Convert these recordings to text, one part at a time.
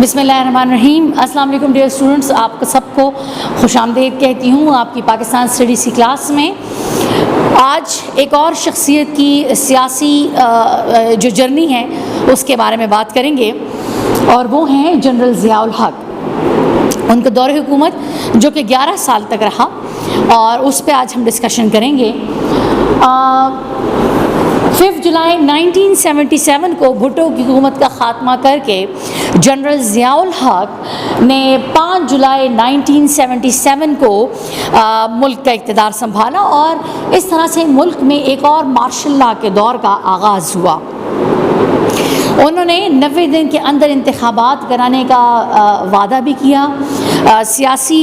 بسم اللہ الرحمن الرحیم۔ السلام علیکم ڈیئر اسٹوڈنٹس، آپ کو سب کو خوش آمدید کہتی ہوں آپ کی پاکستان اسٹڈیز کی کلاس میں۔ آج ایک اور شخصیت کی سیاسی جو جرنی ہے اس کے بارے میں بات کریں گے، اور وہ ہیں جنرل ضیاء الحق۔ ان کا دور حکومت جو کہ 11 سال تک رہا، اور اس پہ آج ہم ڈسکشن کریں گے۔ 5 جولائی 1977 کو بھٹو کی حکومت کا خاتمہ کر کے جنرل ضیاء الحق نے 5 جولائی 1977 کو ملک کا اقتدار سنبھالا، اور اس طرح سے ملک میں ایک اور مارشل لا کے دور کا آغاز ہوا۔ انہوں نے 90 دن کے اندر انتخابات کرانے کا وعدہ بھی کیا۔ سیاسی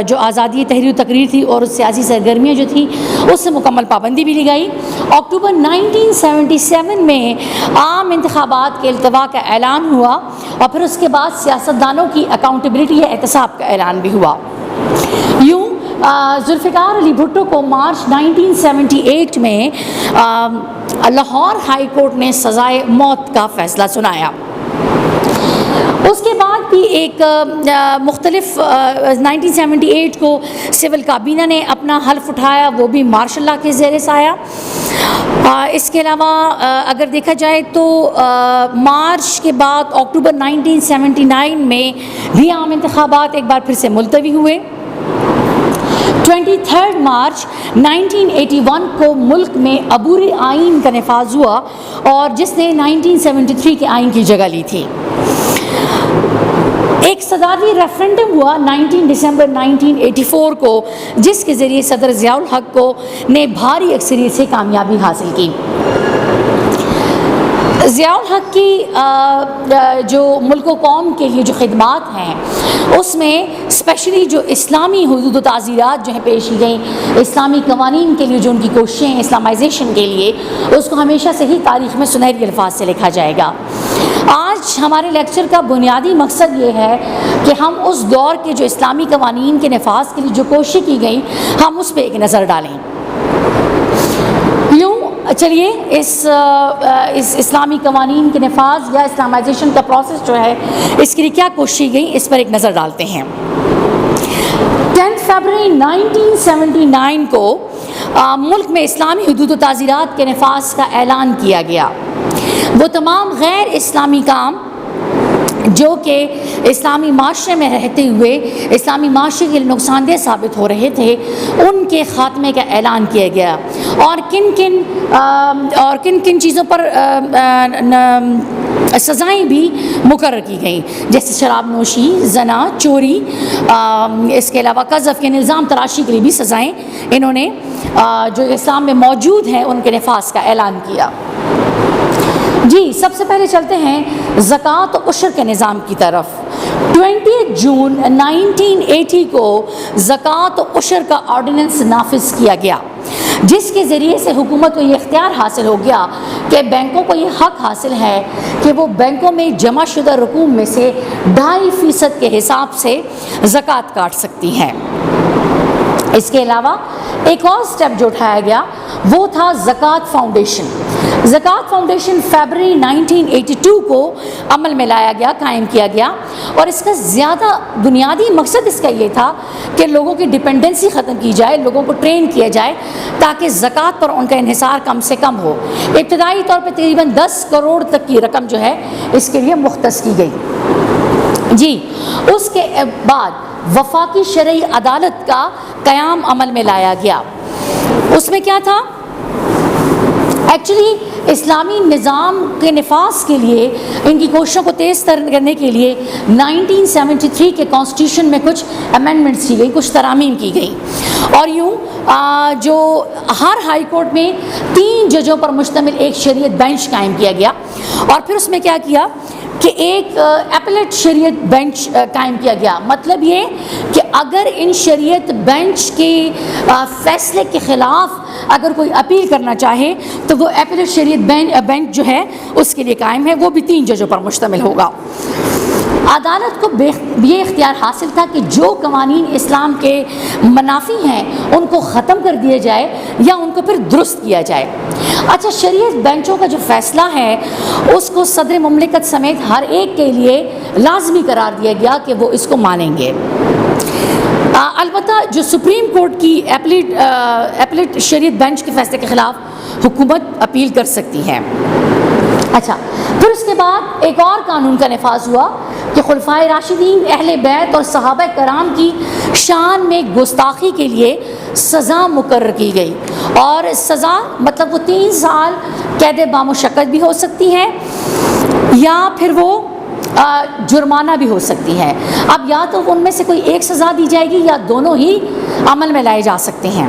جو آزادی تحریر و تقریر تھی اور سیاسی سرگرمیاں جو تھیں اس سے مکمل پابندی بھی لی گئی۔ اکتوبر 1977 میں عام انتخابات کے التوا کا اعلان ہوا، اور پھر اس کے بعد سیاستدانوں کی اکاؤنٹیبلٹی یا احتساب کا اعلان بھی ہوا۔ یوں ذوالفقار علی بھٹو کو مارچ 1978 میں لاہور ہائی کورٹ نے سزائے موت کا فیصلہ سنایا۔ اس کے بعد بھی ایک مختلف 1978 کو سول کابینہ نے اپنا حلف اٹھایا، وہ بھی مارشل لا کے زیر سایہ۔ اس کے علاوہ اگر دیکھا جائے تو مارچ کے بعد اکتوبر 1979 میں بھی عام انتخابات ایک بار پھر سے ملتوی ہوئے۔ 23 مارچ 1981 کو ملک میں عبوری آئین کا نفاذ ہوا، اور جس نے 1973 کے آئین کی جگہ لی تھی۔ ایک صدارتی ریفرنڈم ہوا 19 دسمبر 1984 کو، جس کے ذریعے صدر ضیاء الحق کو نے بھاری اکثریت سے کامیابی حاصل کی۔ ضیاء الحق کی جو ملک و قوم کے لیے جو خدمات ہیں اس میں اسپیشلی جو اسلامی حدود و تعزیرات جو ہیں پیش کی گئیں، اسلامی قوانین کے لیے جو ان کی کوششیں ہیں اسلامائزیشن کے لیے، اس کو ہمیشہ سے ہی تاریخ میں سنہری الفاظ سے لکھا جائے گا۔ آج ہمارے لیکچر کا بنیادی مقصد یہ ہے کہ ہم اس دور کے جو اسلامی قوانین کے نفاذ کے لیے جو کوششیں کی گئیں ہم اس پہ ایک نظر ڈالیں۔ یوں چلیے اس اسلامی قوانین کے نفاذ یا اسلامائزیشن کا پروسیس جو ہے اس کے لیے کیا کوششیں گئیں اس پر ایک نظر ڈالتے ہیں۔ 10 فروری 1979 کو ملک میں اسلامی حدود و تعزیرات کے نفاذ کا اعلان کیا گیا۔ وہ تمام غیر اسلامی کام جو کہ اسلامی معاشرے میں رہتے ہوئے اسلامی معاشرے کے لیے نقصان دہ ثابت ہو رہے تھے، ان کے خاتمے کا اعلان کیا گیا، اور کن کن چیزوں پر سزائیں بھی مقرر کی گئیں، جیسے شراب نوشی، زنا، چوری، اس کے علاوہ قذف کے الزام تراشی کے لیے بھی سزائیں انہوں نے جو اسلام میں موجود ہیں ان کے نفاذ کا اعلان کیا۔ جی سب سے پہلے چلتے ہیں زکوٰۃ و عشر کے نظام کی طرف۔ 20 جون 1980 کو زکوٰۃ و عشر کا آرڈیننس نافذ کیا گیا، جس کے ذریعے سے حکومت کو یہ اختیار حاصل ہو گیا کہ بینکوں کو یہ حق حاصل ہے کہ وہ بینکوں میں جمع شدہ رقوم میں سے 2.5% کے حساب سے زکوٰۃ کاٹ سکتی ہیں۔ اس کے علاوہ ایک اور سٹیپ جو اٹھایا گیا وہ تھا زکوٰۃ فاؤنڈیشن۔ زکوٰۃ فاؤنڈیشن فیبرری 1982 کو عمل میں لایا گیا، قائم کیا گیا، اور اس کا زیادہ بنیادی مقصد اس کا یہ تھا کہ لوگوں کی ڈپینڈنسی ختم کی جائے، لوگوں کو ٹرین کیا جائے تاکہ زکوٰۃ پر ان کا انحصار کم سے کم ہو۔ ابتدائی طور پہ تقریباً 10 کروڑ تک کی رقم جو ہے اس کے لیے مختص کی گئی۔ جی اس کے بعد وفاقی شرعی عدالت کا قیام عمل میں لایا گیا۔ اس میں کیا تھا؟ ایکچولی اسلامی نظام کے نفاذ کے لیے ان کی کوششوں کو تیز کرنے کے لیے 1973 کے کانسٹیٹیوشن میں کچھ امینڈمنٹس کی گئی، کچھ ترامیم کی گئی، اور یوں جو ہر ہائی کورٹ میں 3 ججوں پر مشتمل ایک شریعت بینچ قائم کیا گیا، اور پھر اس میں کیا کیا کہ ایک اپیلیٹ شریعت بینچ قائم کیا گیا۔ مطلب یہ کہ اگر ان شریعت بینچ کے فیصلے کے خلاف اگر کوئی اپیل کرنا چاہے تو وہ اپیلیٹ شریعت بینچ جو ہے اس کے لیے قائم ہے، وہ بھی 3 ججوں پر مشتمل ہوگا۔ عدالت کو یہ اختیار حاصل تھا کہ جو قوانین اسلام کے منافی ہیں ان کو ختم کر دیا جائے یا ان کو پھر درست کیا جائے۔ اچھا، شریعت بینچوں کا جو فیصلہ ہے اس کو صدر مملکت سمیت ہر ایک کے لیے لازمی قرار دیا گیا کہ وہ اس کو مانیں گے۔ البتہ جو سپریم کورٹ کی اپیلیٹ شریعت بینچ کے فیصلے کے خلاف حکومت اپیل کر سکتی ہے۔ اچھا، پھر اس کے بعد ایک اور قانون کا نفاذ ہوا کہ خلفائے راشدین، اہل بیت اور صحابہ کرام کی شان میں گستاخی کے لیے سزا مقرر کی گئی، اور سزا مطلب وہ 3 سال قید بامشقت بھی ہو سکتی ہے یا پھر وہ جرمانہ بھی ہو سکتی ہے۔ اب یا تو ان میں سے کوئی ایک سزا دی جائے گی یا دونوں ہی عمل میں لائے جا سکتے ہیں۔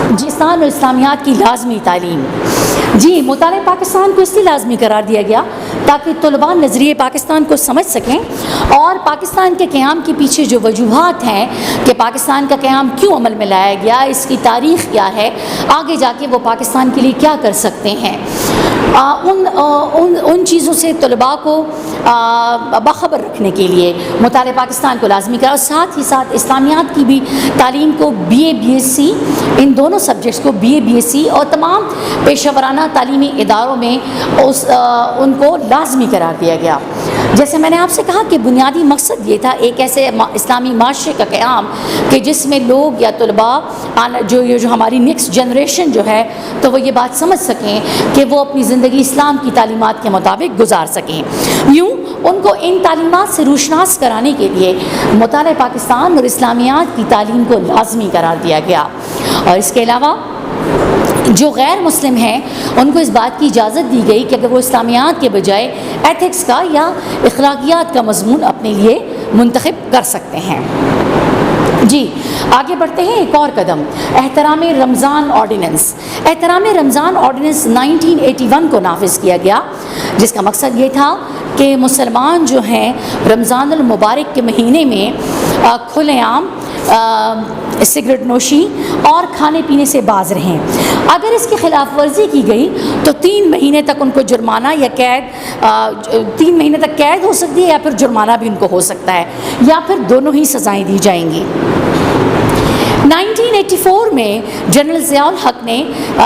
پاکستان اور اسلامیات کی لازمی تعلیم، جی مطالعہ پاکستان کو اس لیے لازمی قرار دیا گیا تاکہ طلباء نظریے پاکستان کو سمجھ سکیں اور پاکستان کے قیام کے پیچھے جو وجوہات ہیں کہ پاکستان کا قیام کیوں عمل میں لایا گیا، اس کی تاریخ کیا ہے، آگے جا کے وہ پاکستان کے لیے کیا کر سکتے ہیں، ان چیزوں سے طلباء کو باخبر رکھنے کے لیے مطالعہ پاکستان کو لازمی کرا، اور ساتھ ہی ساتھ اسلامیات کی بھی تعلیم کو B A B S C, ان دونوں سبجیکٹس کو B A B S C اور تمام پیشہ ورانہ تعلیمی اداروں میں ان کو لازمی قرار دیا گیا۔ جیسے میں نے آپ سے کہا کہ بنیادی مقصد یہ تھا ایک ایسے اسلامی معاشرے کا قیام کہ جس میں لوگ یا طلباء جو ہماری نیکسٹ جنریشن جو ہے تو وہ یہ بات سمجھ سکیں کہ وہ اپنی زندگی اسلام کی تعلیمات کے مطابق گزار سکیں۔ یوں ان کو ان تعلیمات سے روشناس کرانے کے لیے مطالعہ پاکستان اور اسلامیات کی تعلیم کو لازمی قرار دیا گیا، اور اس کے علاوہ جو غیر مسلم ہیں ان کو اس بات کی اجازت دی گئی کہ اگر وہ اسلامیات کے بجائے ایتھکس کا یا اخلاقیات کا مضمون اپنے لیے منتخب کر سکتے ہیں۔ جی آگے بڑھتے ہیں، ایک اور قدم، احترام رمضان آرڈیننس۔ احترام رمضان آرڈیننس 1981 کو نافذ کیا گیا، جس کا مقصد یہ تھا کہ مسلمان جو ہیں رمضان المبارک کے مہینے میں کھلے عام سگریٹ نوشی اور کھانے پینے سے باز رہیں۔ اگر اس کی خلاف ورزی کی گئی تو 3 مہینے تک ان کو جرمانہ یا قید 3 مہینے تک قید ہو سکتی ہے یا پھر جرمانہ بھی ان کو ہو سکتا ہے یا پھر دونوں ہی سزائیں دی جائیں گی۔ 1984 میں جنرل ضیاء الحق نے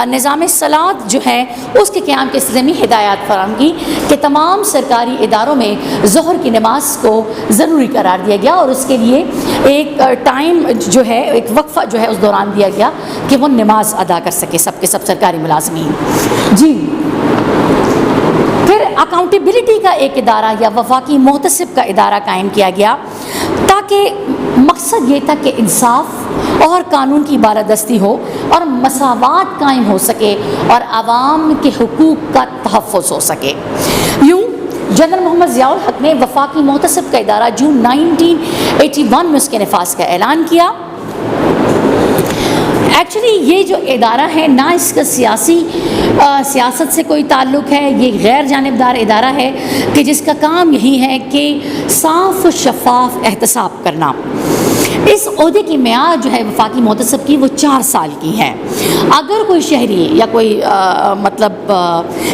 نظام صلاۃ جو ہے اس کے قیام کے سلسلے میں ہدایات فراہم کی کہ تمام سرکاری اداروں میں ظہر کی نماز کو ضروری قرار دیا گیا، اور اس کے لیے ایک ٹائم جو ہے، ایک وقفہ جو ہے اس دوران دیا گیا کہ وہ نماز ادا کر سکے سب کے سب سرکاری ملازمین۔ جی پھر اکاؤنٹیبلٹی کا ایک ادارہ یا وفاقی محتسب کا ادارہ قائم کیا گیا تاکہ مقصد یہ تھا کہ انصاف اور قانون کی بالادستی ہو اور مساوات قائم ہو سکے اور عوام کے حقوق کا تحفظ ہو سکے۔ یوں جنرل محمد ضیاء الحق نے وفاقی محتسب کا ادارہ جون 1981 میں اس کے نفاذ کا اعلان کیا۔ ایکچولی یہ جو ادارہ ہے نہ اس کا سیاست سے کوئی تعلق ہے، یہ غیر جانبدار ادارہ ہے کہ جس کا کام یہی ہے کہ صاف و شفاف احتساب کرنا۔ اس عہدے کی میعاد جو ہے وفاقی محتسب کی وہ 4 سال کی ہے۔ اگر کوئی شہری یا کوئی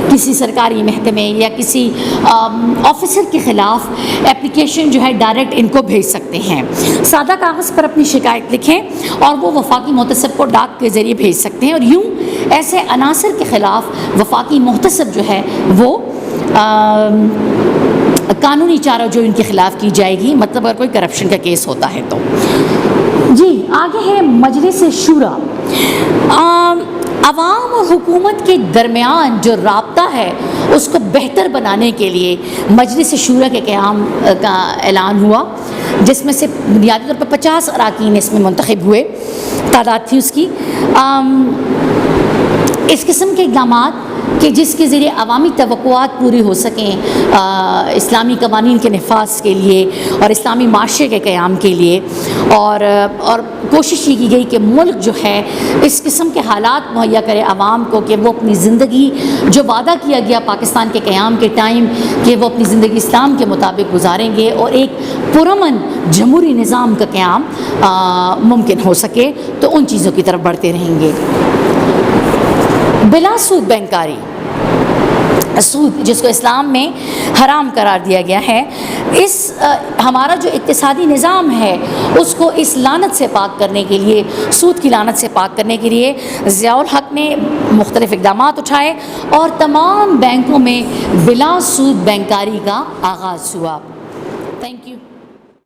کسی سرکاری محکمے یا کسی آفیسر کے خلاف اپلیکیشن جو ہے ڈائریکٹ ان کو بھیج سکتے ہیں، سادہ کاغذ پر اپنی شکایت لکھیں اور وہ وفاقی محتسب کو ڈاک کے ذریعے بھیج سکتے ہیں، اور یوں ایسے عناصر کے خلاف وفاقی محتسب جو ہے وہ قانونی چارہ جو ان کے خلاف کی جائے گی، مطلب اگر کوئی کرپشن کا کیس ہوتا ہے تو۔ جی آگے ہے مجلس شورا۔ عوام اور حکومت کے درمیان جو رابطہ ہے اس کو بہتر بنانے کے لیے مجلس شورا کے قیام کا اعلان ہوا، جس میں سے بنیادی طور پر 50 اراکین اس میں منتخب ہوئے، تعداد تھی اس کی۔ اس قسم کے اقدامات کہ جس کے ذریعے عوامی توقعات پوری ہو سکیں اسلامی قوانین کے نفاذ کے لیے اور اسلامی معاشرے کے قیام کے لیے، اور کوشش یہ کی گئی کہ ملک جو ہے اس قسم کے حالات مہیا کرے عوام کو کہ وہ اپنی زندگی جو وعدہ کیا گیا پاکستان کے قیام کے ٹائم کہ وہ اپنی زندگی اسلام کے مطابق گزاریں گے اور ایک پرامن جمہوری نظام کا قیام ممکن ہو سکے، تو ان چیزوں کی طرف بڑھتے رہیں گے۔ بلا سود بینکاری۔ سود جس کو اسلام میں حرام قرار دیا گیا ہے، اس ہمارا جو اقتصادی نظام ہے اس کو اس لعنت سے پاک کرنے کے لیے، سود کی لعنت سے پاک کرنے کے لیے ضیاء الحق نے مختلف اقدامات اٹھائے اور تمام بینکوں میں بلا سود بینکاری کا آغاز ہوا۔ Thank you.